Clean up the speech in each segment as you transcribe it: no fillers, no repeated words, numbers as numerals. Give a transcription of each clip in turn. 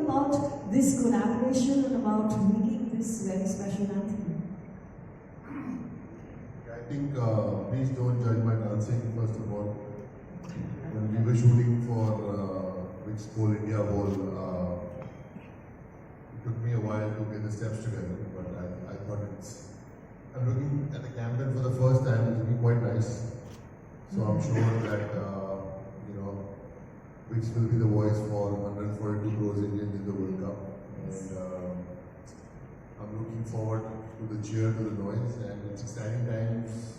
about this collaboration and about making this very special anthem? I think, please don't judge my dancing, first of all. When we were shooting for Vicks Coal India Bowl, it took me a while to get the steps together, but I thought I'm looking at the campaign for the first time, it will be quite nice. So I'm sure that, Vicks will be the voice for 142 crores Indians in the World Cup. And I'm looking forward to the cheer, to the noise, and it's exciting times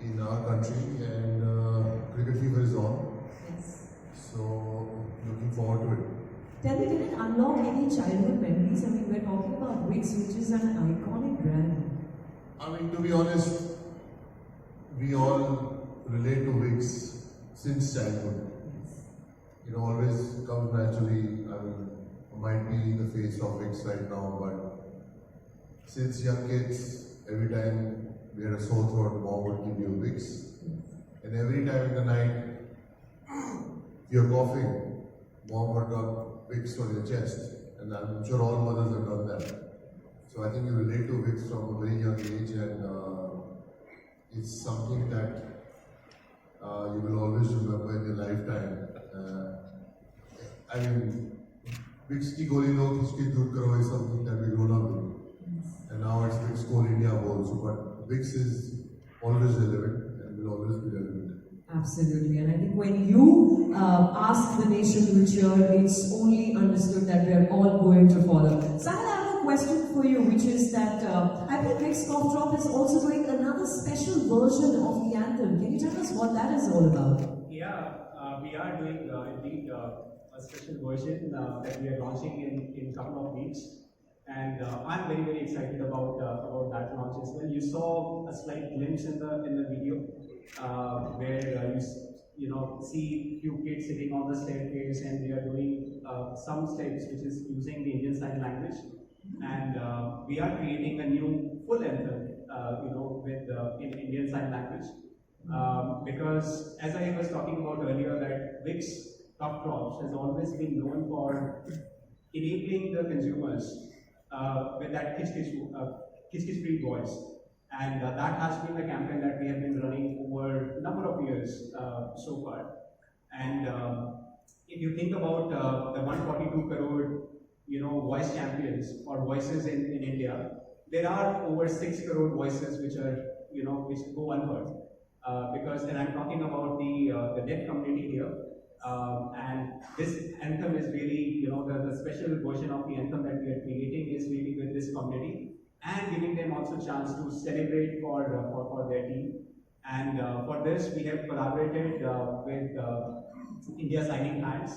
in our country, and cricket fever is on. Yes. So looking forward to it. Tell me, did it unlock any childhood memories? I mean, we're talking about Vicks, which is an iconic brand. I mean, to be honest, we all relate to Vicks since childhood. It always comes naturally. I mean, I might be the face of Vicks right now, but since young kids, every time we had a sore throat, mom would give you Vicks. And every time in the night, if you're coughing, mom would rub Vicks on your chest. And I'm sure all mothers have done that. So I think you relate to Vicks from a very young age, and it's something that you will always remember in your lifetime. I mean, Vicks ki goli lo kiski dur karo is something that we grown up with. And now it's Vicks Coal India Bowl. So, but Vicks is always relevant and will always be relevant. Absolutely, and I think when you ask the nation to cheer, it's only understood that we are all going to follow. Sahil, I have a question for you, which is that I think Vicks Cough Drop is also doing another special version of the anthem. Can you tell us what that is all about? Yeah, we are doing indeed a special version that we are launching in a couple of weeks. And I'm very, very excited about that launch as well. You saw a slight glimpse in the video where you see few kids sitting on the staircase, and they are doing some steps which is using the Indian Sign Language. And we are creating a new full anthem, with in Indian Sign Language, because as I was talking about earlier, that Vicks Cough Drops has always been known for enabling the consumers with that kiss-kiss-free voice. And that has been a campaign that we have been running over a number of years so far. And if you think about the 142 crore, voice champions or voices in India, there are over 6 crore voices which are, which go unheard. And I'm talking about the deaf community here. And this anthem is really, the special version of the anthem that we are creating is really with this community and giving them also a chance to celebrate for their team. And for this, we have collaborated with India Signing Hands,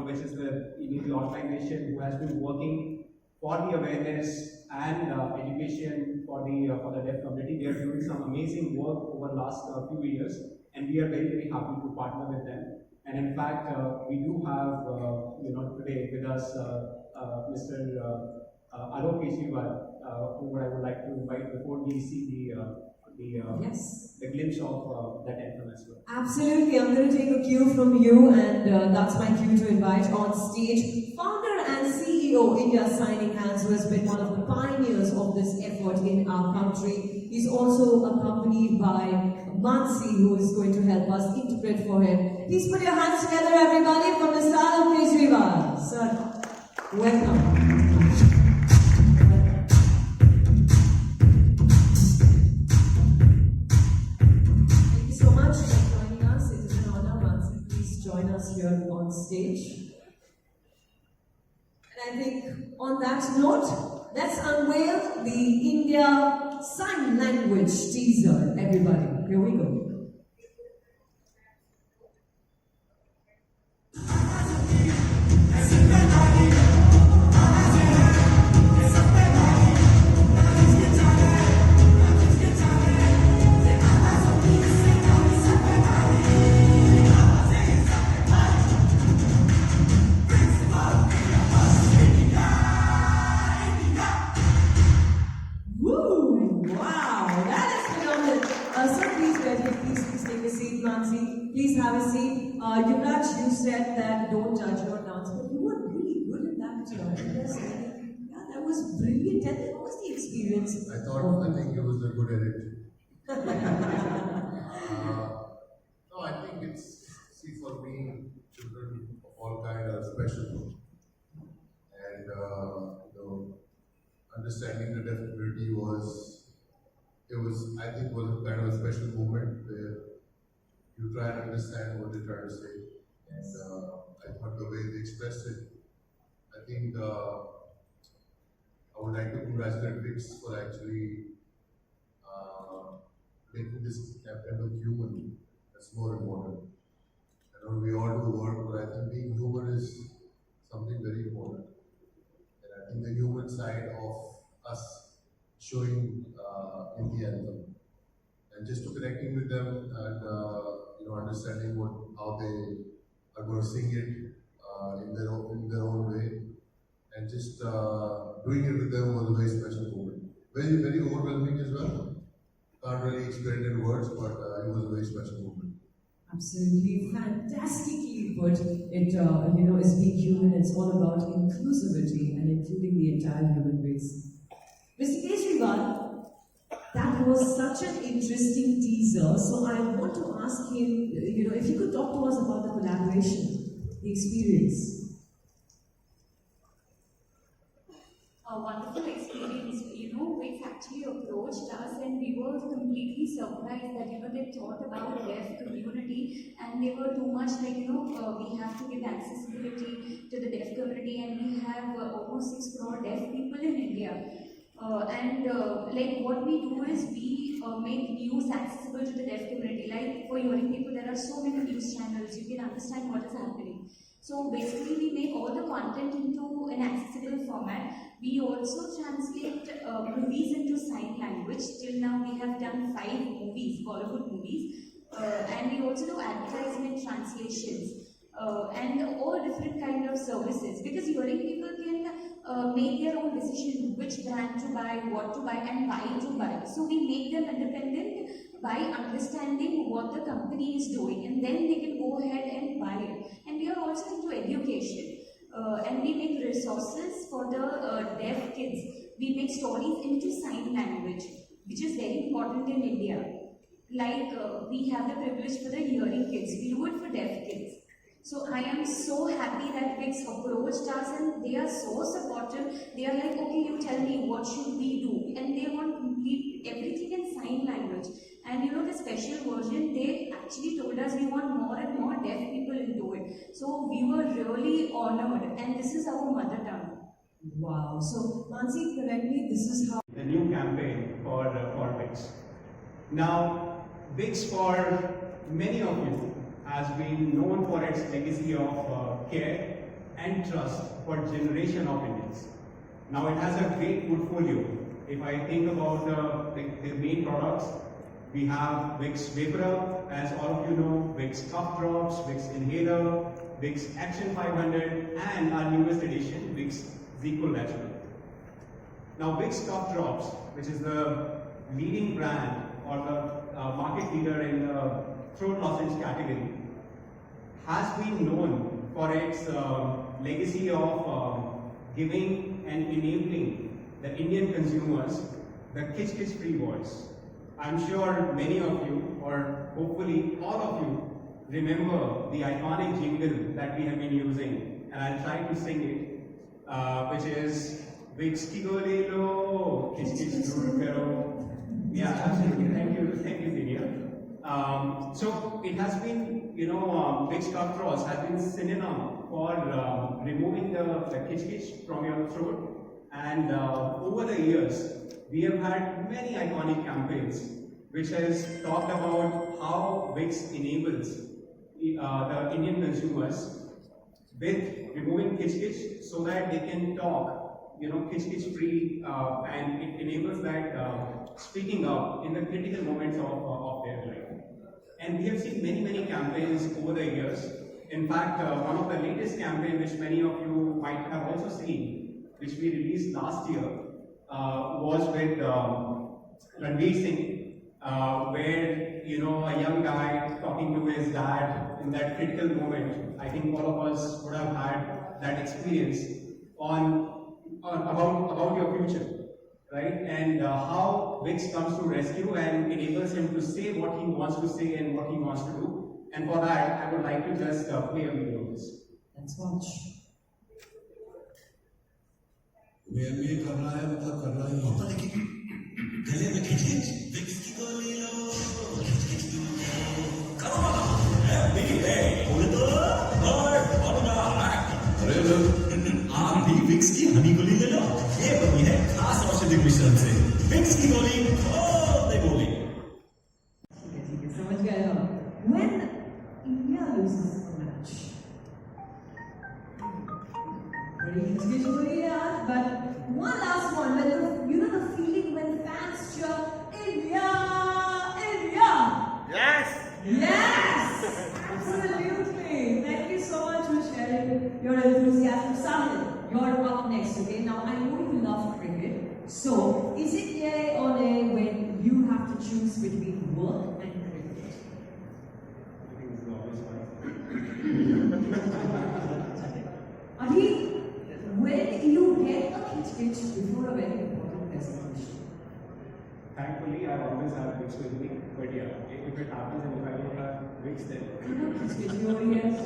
which is the organization who has been working for the awareness and education for the deaf community. They are doing some amazing work over the last few years, and we are very, very happy to partner with them. And in fact, we do have, today with us, Mr. Alok Yuvraj, who I would like to invite before we see the glimpse of that anthem as well. Absolutely, I'm going to take a cue from you, and that's my cue to invite on stage founder and CEO India Signing Hands, who has been one of the pioneers of this effort in our country. He's also accompanied by Mansi, who is going to help us interpret for him. Please put your hands together, everybody, for Mr. Alok Yuvraj. Sir, welcome. Join us here on stage. And I think on that note, let's unveil the India Sign Language teaser, everybody. Here we go. Wow, that is phenomenal. Sir, please India signing. Yeah, that was brilliant. Tell me, what was the experience? I think it was a good edit. No, I think it's, see, for me, children of all kind are special. And, understanding the deaf community I think, was a kind of a special moment where you try and understand what they're trying to say. And I thought the way they expressed it, I think I would like to congratulate Vicks for actually making this campaign look human. That's more important. I know we all do work, but I think being human is something very important. And I think the human side of us showing in the anthem, and just to connecting with them and understanding how they are going to sing it in their own way, and just doing it with them was a very special moment. Very, very overwhelming as well. Can't really explain it in words, but it was a very special moment. Absolutely fantastically put. It is being human. It's all about inclusivity and including the entire human race. Mr. Kejriwal, that was such an interesting teaser. So I want to ask him, if you could talk to us about the collaboration, the experience. A wonderful experience. Vicks actually approached us and we were completely surprised that, they thought about deaf community and they were too much like, we have to give accessibility to the deaf community and we have almost 6 crore deaf people in India. What we do is we make news accessible to the deaf community. Like for hearing people, there are so many news channels, you can understand what is happening. So basically, we make all the content into an accessible format. We also translate movies into sign language. Till now, we have done 5 movies, Bollywood movies, and we also do advertisement translations and all different kind of services. Because hearing people can make their own decision which brand to buy, what to buy, and why to buy. So we make them independent by understanding what the company is doing, and then they can go ahead and buy it. And we are also into education, and we make resources for the deaf kids. We make stories into sign language, which is very important in India. We have the privilege for the hearing kids, we do it for deaf kids. So I am so happy that Vicks approached us and they are so supportive. They are like, okay, you tell me what should we do, and they want complete everything in sign language. And the special version, they actually told us we want more and more deaf people into it. So we were really honored, and this is our mother tongue. Wow. So Mansi, correct me, this is how The new campaign for Vicks. Now, Vicks, for many of you, has been known for its legacy of care and trust for generation of Indians. Now it has a great portfolio. If I think about the main products, we have Vicks Vapor Up, as all of you know, Vicks Cough Drops, Vicks Inhaler, Vicks Action 500, and our newest edition, Vicks Zico Natural. Now Vicks Cough Drops, which is the leading brand or the market leader in the throat lozenge category, has been known for its legacy of giving and enabling the Indian consumers the kitsch free voice. I'm sure many of you, or hopefully all of you, remember the iconic jingle that we have been using, and I'll try to sing it, which is Vicks ki go le lo, kitsch dur karo. Yeah, absolutely. Thank you, Senior. So it has been, Vicks Cough Drops has been synonym for removing the kitsch from your throat, and over the years we have had many iconic campaigns which has talked about how Vicks enables the Indian consumers with removing kitsch so that they can talk, kitsch free, and it enables that speaking up in the critical moments of their life. And we have seen many campaigns over the years. In fact, one of the latest campaigns, which many of you might have also seen, which we released last year, was with Ranveer Singh, where a young guy talking to his dad in that critical moment. I think all of us would have had that experience on about your future, right? And how Vicks comes to rescue and enables him to say what he wants to say and what he wants to do. And for that, I would like to just play a video of this. Let's watch. ये करना है मतलब करना ही है लेकिन गले में खिंच खिंच विक्स की गोली लो खिंच खिंच करो हैप्पी है बोल दो और अपना अरे आप भी विक्स की हनी गोली ले लो ये बनी है खास औषधि मिश्रण से विक्स की गोली दे गोली ठीक है समझ गए हो when India loses a match बड़ी मुश्किल हो रही है यार but one last one when the feeling when fans cheer India India yes absolutely thank you so much for sharing your enthusiasm Sahil you're up next okay now I know you love cricket so is it yay or nay when you have to choose between work and cricket I think this is always fun. Abhi, when you get a kitch before a very important presentation, Thankfully, I always have Vicks with me. But yeah, if it happens and if I don't have Vicks, then you only have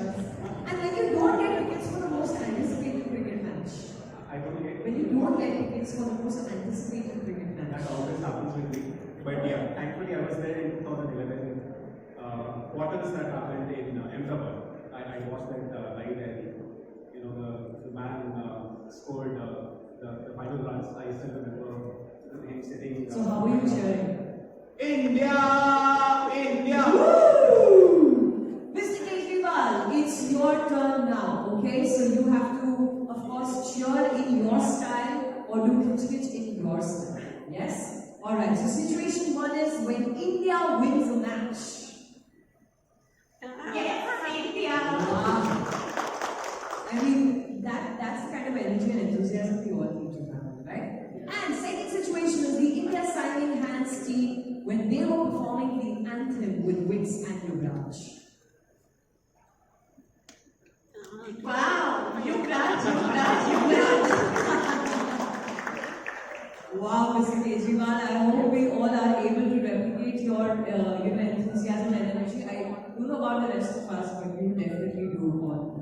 and when you don't get tickets for the most anticipated cricket match, I don't get when you don't get tickets for the most anticipated cricket match, that always happens with me. But yeah, thankfully I was there in 2011 quarters that happened in Ahmedabad. I watched that live and you know the man scored the final runs. I still remember him sitting. so how are you cheering? India, India. Woo! Mr. Kejriwal, it's your turn now, okay? So you have to, of course, cheer in your style or do kitch in your style. Yes? Alright, so situation one is when India wins a match. Yes, India. I mean, that's the kind of energy and enthusiasm we all need to have, right? And second situation is the India signing hands team when they were performing the anthem with Vicks and Yuvraj. Wow, Yuvraj. Wow, Mr. Kejriwal, I hope we all are able to replicate your enthusiasm and energy. I don't know about the rest of us, but you definitely do on